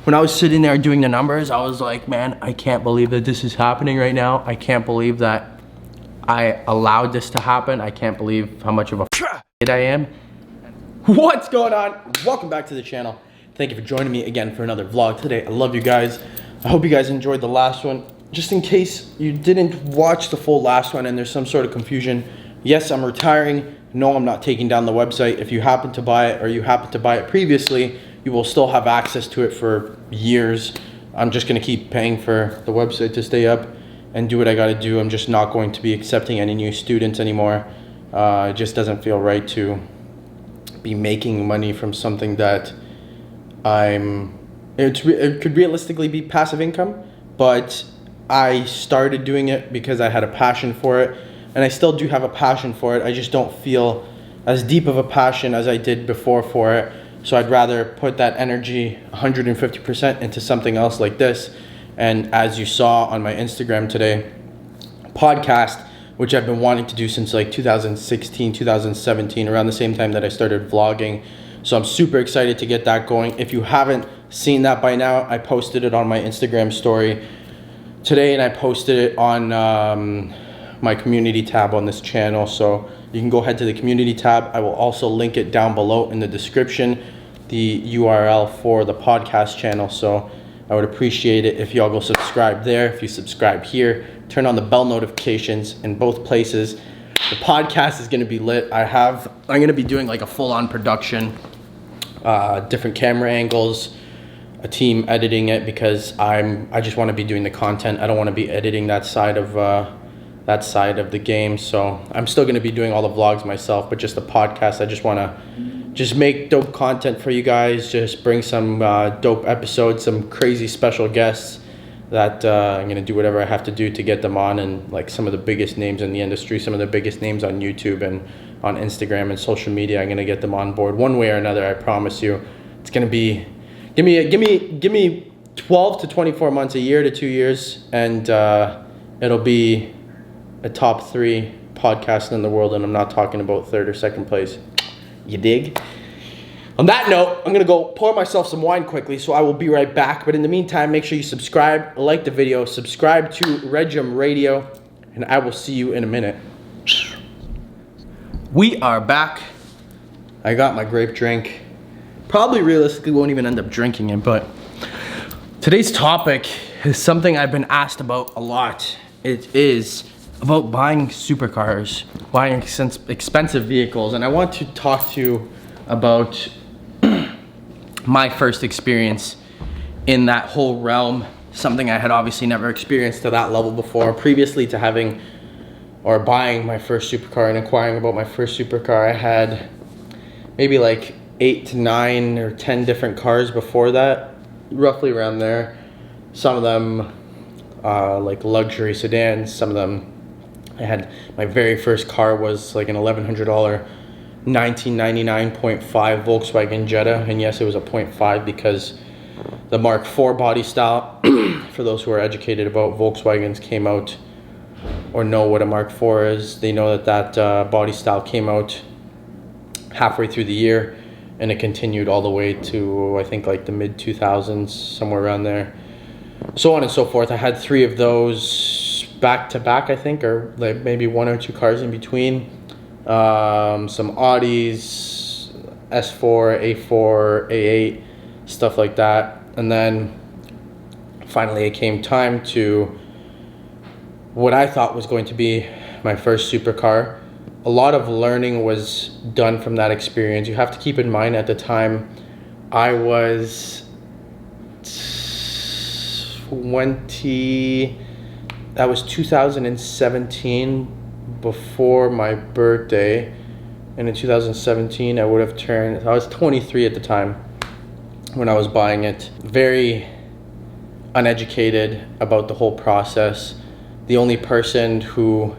when I was sitting there doing the numbers, I was like, man, I can't believe that this is happening right now. I can't believe that I allowed this to happen. I can't believe how much of a kid I am. What's going on? Welcome back to the channel. Thank you for joining me again for another vlog today. I love you guys. I hope you guys enjoyed the last one. Just in case you didn't watch the full last one and there's some sort of confusion, yes, I'm retiring. No, I'm not taking down the website. If you happen to buy it or you happen to buy it previously, you will still have access to it for years. I'm just gonna keep paying for the website to stay up and do what I gotta do. I'm just not going to be accepting any new students anymore. It just doesn't feel right to be making money from something that it could realistically be passive income, but I started doing it because I had a passion for it, and I still do have a passion for it. I just don't feel as deep of a passion as I did before for it. So I'd rather put that energy 150% into something else like this. And as you saw on my Instagram today, podcast, which I've been wanting to do since like 2016, 2017, around the same time that I started vlogging. So I'm super excited to get that going. If you haven't seen that by now, I posted it on my Instagram story today, and I posted it on my community tab on this channel. So you can go ahead to the community tab. I will also link it down below in the description, the URL for the podcast channel. So I would appreciate it if y'all go subscribe there. If you subscribe here, turn on the bell notifications in both places. The podcast is gonna be lit. I'm gonna be doing like a full-on production, different camera angles, a team editing it, because I just want to be doing the content. I don't want to be editing that side of the game. So I'm still going to be doing all the vlogs myself, but just the podcast, I just want to just make dope content for you guys, just bring some dope episodes, some crazy special guests that I'm going to do whatever I have to do to get them on, and like some of the biggest names in the industry, some of the biggest names on YouTube and on Instagram and social media. I'm going to get them on board one way or another. I promise you. It's going to be give me 12 to 24 months, a year to 2 years, and it'll be a top 3 podcast in the world, and I'm not talking about 3rd or 2nd place. You dig? On that note, I'm gonna go pour myself some wine quickly, so I will be right back. But in the meantime, make sure you subscribe, like the video, subscribe to Regim Radio, and I will see you in a minute. We are back. I got my grape drink. Probably realistically won't even end up drinking it, but today's topic is something I've been asked about a lot. It is about buying supercars, buying expensive vehicles, and I want to talk to you about my first experience in that whole realm, something I had obviously never experienced to that level before. Previously to having or buying my first supercar and inquiring about my first supercar, I had maybe like 8 to 9 or 10 different cars before that, roughly around there. Some of them like luxury sedans, some of them my very first car was like an $1,100 1999 0.5 Volkswagen Jetta, and yes, it was a 0.5 because the Mark IV body style, for those who are educated about Volkswagens, came out or know what a Mark IV is. They know that body style came out halfway through the year, and it continued all the way to, I think, like the mid 2000s, somewhere around there, so on and so forth. I had 3 of those back to back, I think, or like maybe 1 or 2 cars in between. Some Audis, S4, A4, A8, stuff like that. And then finally it came time to what I thought was going to be my first supercar. A lot of learning was done from that experience. You have to keep in mind, at the time I was 20, that was 2017, before my birthday, and in 2017 I was 23 at the time when I was buying it. Very uneducated about the whole process. The only person who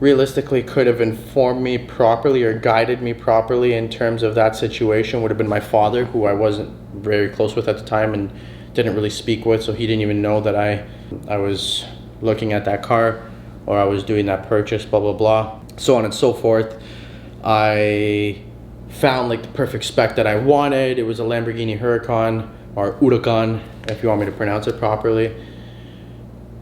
realistically could have informed me properly or guided me properly in terms of that situation would have been my father, who I wasn't very close with at the time and didn't really speak with, so he didn't even know that I was looking at that car, or I was doing that purchase, blah blah blah, so on and so forth. I found like the perfect spec that I wanted. It was a Lamborghini Huracan or Huracan, if you want me to pronounce it properly.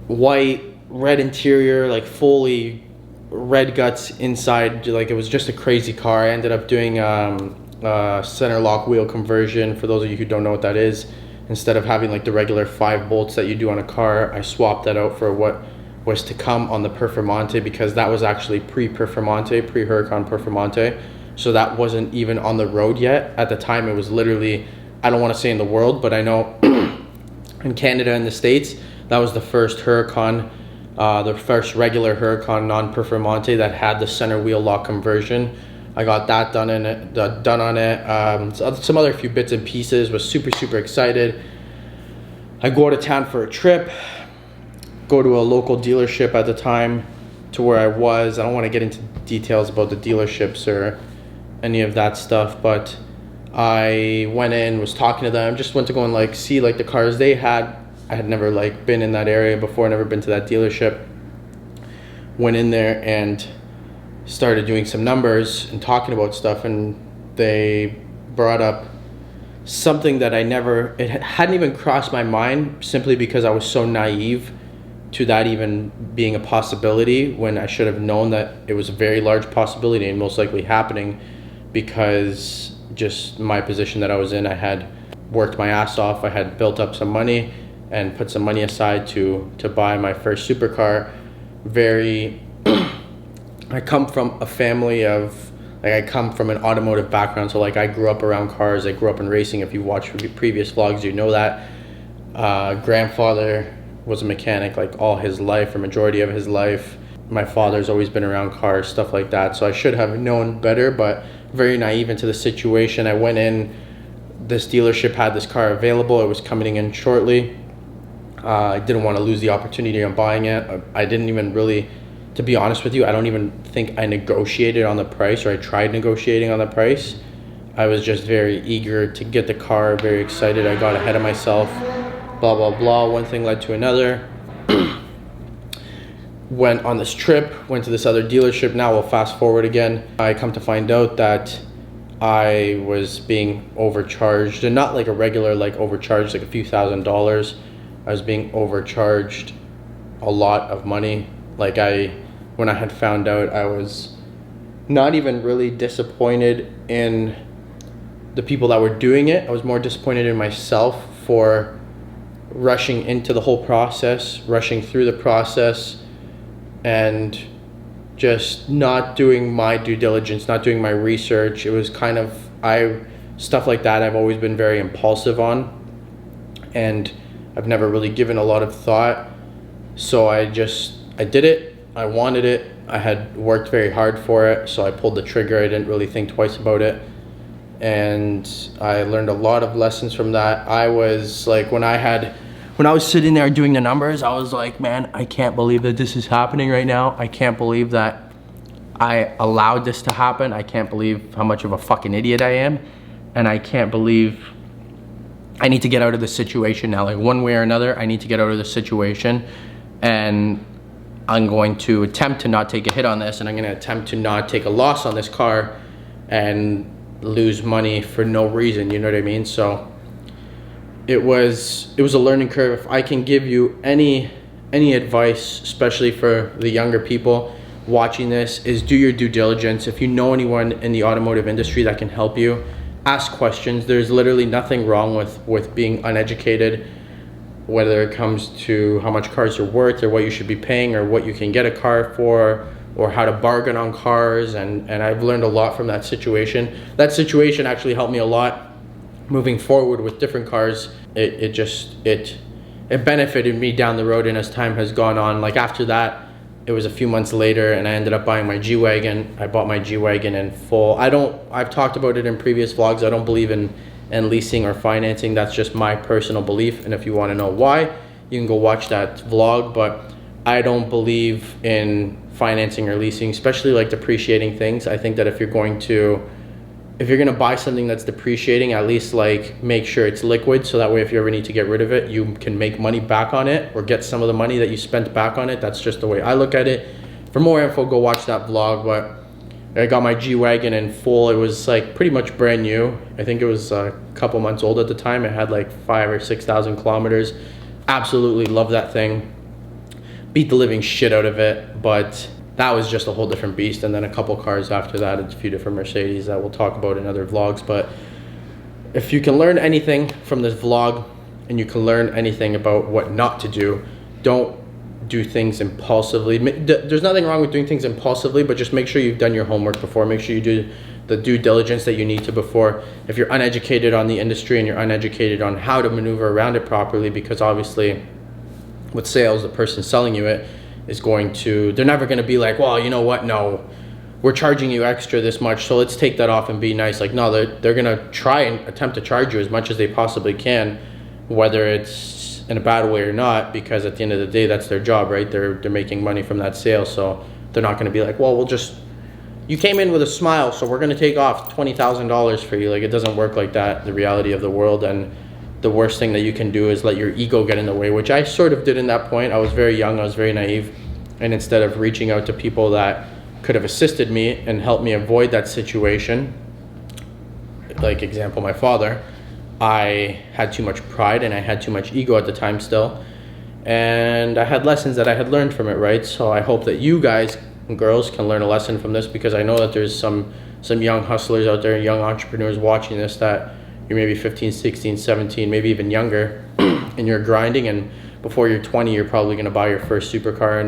White, red interior, like fully red guts inside. Like, it was just a crazy car. I ended up doing center lock wheel conversion. For those of you who don't know what that is, instead of having like the regular 5 bolts that you do on a car, I swapped that out for what was to come on the Performante, because that was actually pre-Performante, pre-Huracan Performante. So that wasn't even on the road yet. At the time, it was literally, I don't want to say in the world, but I know in Canada and the States, that was the first Huracan, the first regular Huracan non-Performante that had the center wheel lock conversion. I got that done on it. Some other few bits and pieces. Was super excited. I go out of town for a trip. Go to a local dealership at the time to where I was. I don't want to get into details about the dealerships or any of that stuff, but I went in, was talking to them, just went to go and like see like the cars they had. I had never like been in that area before, never been to that dealership. Went in there and started doing some numbers and talking about stuff, and they brought up something that it hadn't even crossed my mind, simply because I was so naive to that even being a possibility, when I should have known that it was a very large possibility and most likely happening, because just my position that I was in, I had worked my ass off. I had built up some money and put some money aside to buy my first supercar. I come from a family of, like, I come from an automotive background, so like I grew up around cars. I grew up in racing. If you watch previous vlogs, you know that. Grandfather was a mechanic like all his life, or majority of his life. My father's always been around cars, stuff like that, so I should have known better, but very naive into the situation. I went in, this dealership had this car available. It was coming in shortly. I didn't want to lose the opportunity on buying it. I didn't even really, to be honest with you, I don't even think I negotiated on the price, or I tried negotiating on the price. I was just very eager to get the car, very excited. I got ahead of myself, blah, blah, blah. One thing led to another. Went on this trip, went to this other dealership. Now we'll fast forward again. I come to find out that I was being overcharged, and not like a regular like overcharged, like a few $1,000s. I was being overcharged a lot of money. Like, when I had found out, I was not even really disappointed in the people that were doing it. I was more disappointed in myself for rushing into the whole process, rushing through the process, and just not doing my due diligence, not doing my research. It was kind of, stuff like that I've always been very impulsive on, and I've never really given a lot of thought. So I did it. I wanted it. I had worked very hard for it, so I pulled the trigger. I didn't really think twice about it, and I learned a lot of lessons from that. I was like, when I was sitting there doing the numbers, I was like, man, I can't believe that this is happening right now. I can't believe that I allowed this to happen. I can't believe how much of a fucking idiot I am, and I can't believe I need to get out of this situation now. Like, one way or another, I need to get out of this situation, and I'm going to attempt to not take a hit on this, and I'm going to attempt to not take a loss on this car and lose money for no reason, you know what I mean? So it was a learning curve. If I can give you any advice, especially for the younger people watching this, is do your due diligence. If you know anyone in the automotive industry that can help you, ask questions. There's literally nothing wrong with being uneducated, whether it comes to how much cars are worth, or what you should be paying, or what you can get a car for, or how to bargain on cars. And I've learned a lot from that situation. That situation actually helped me a lot moving forward with different cars. It benefited me down the road, and as time has gone on, like after that, it was a few months later, and I ended up buying my G-Wagon. I bought my G-Wagon in full. I've talked about it in previous vlogs. I don't believe in leasing or financing. That's just my personal belief, and if you want to know why, you can go watch that vlog. But I don't believe in financing or leasing, especially like depreciating things. I think that if you're going to buy something that's depreciating, at least like make sure it's liquid, so that way if you ever need to get rid of it, you can make money back on it, or get some of the money that you spent back on it. That's just the way I look at it. For more info, go watch that vlog. But I got my G-Wagon in full. It was like pretty much brand new. I think it was a couple months old at the time. It had like 5,000 or 6,000 kilometers. Absolutely love that thing. Beat the living shit out of it, but that was just a whole different beast. And then a couple cars after that, a few different Mercedes that we'll talk about in other vlogs. But if you can learn anything from this vlog, and you can learn anything about what not to do, don't do things impulsively. There's nothing wrong with doing things impulsively, but just make sure you've done your homework before. Make sure you do the due diligence that you need to before. If you're uneducated on the industry and you're uneducated on how to maneuver around it properly, because obviously with sales, the person selling you it is going to, they're never going to be like, well, you know what, no, we're charging you extra this much, so let's take that off and be nice. Like, no, they're going to try and attempt to charge you as much as they possibly can, whether it's in a bad way or not, because at the end of the day, that's their job, right? They're making money from that sale, so they're not going to be like, well, you came in with a smile, so we're going to take off $20,000 for you. Like, it doesn't work like that, the reality of the world. And the worst thing that you can do is let your ego get in the way, which I sort of did in that point. I was very young, I was very naive, and instead of reaching out to people that could have assisted me and helped me avoid that situation, like example, my father, I had too much pride and I had too much ego at the time still, and I had lessons that I had learned from it, right? So I hope that you guys and girls can learn a lesson from this, because I know that there's some young hustlers out there, young entrepreneurs watching this, that you're maybe 15, 16, 17, maybe even younger, and you're grinding, and before you're 20, you're probably going to buy your first supercar,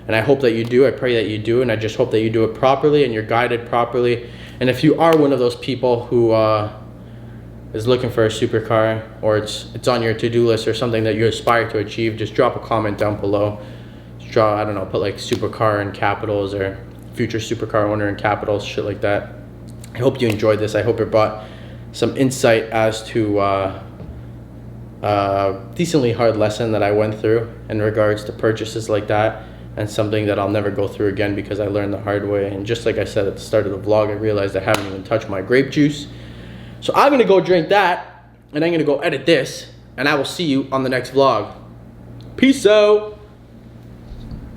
and I hope that you do. I pray that you do, and I just hope that you do it properly and you're guided properly. And if you are one of those people who is looking for a supercar, or it's on your to-do list or something that you aspire to achieve, just drop a comment down below. Just I don't know, put like supercar in capitals, or future supercar owner in capitals, shit like that. I hope you enjoyed this. I hope it brought some insight as to decently hard lesson that I went through in regards to purchases like that, and something that I'll never go through again because I learned the hard way. And just like I said at the start of the vlog, I realized I haven't even touched my grape juice. So I'm gonna go drink that, and I'm gonna go edit this, and I will see you on the next vlog. Peace out.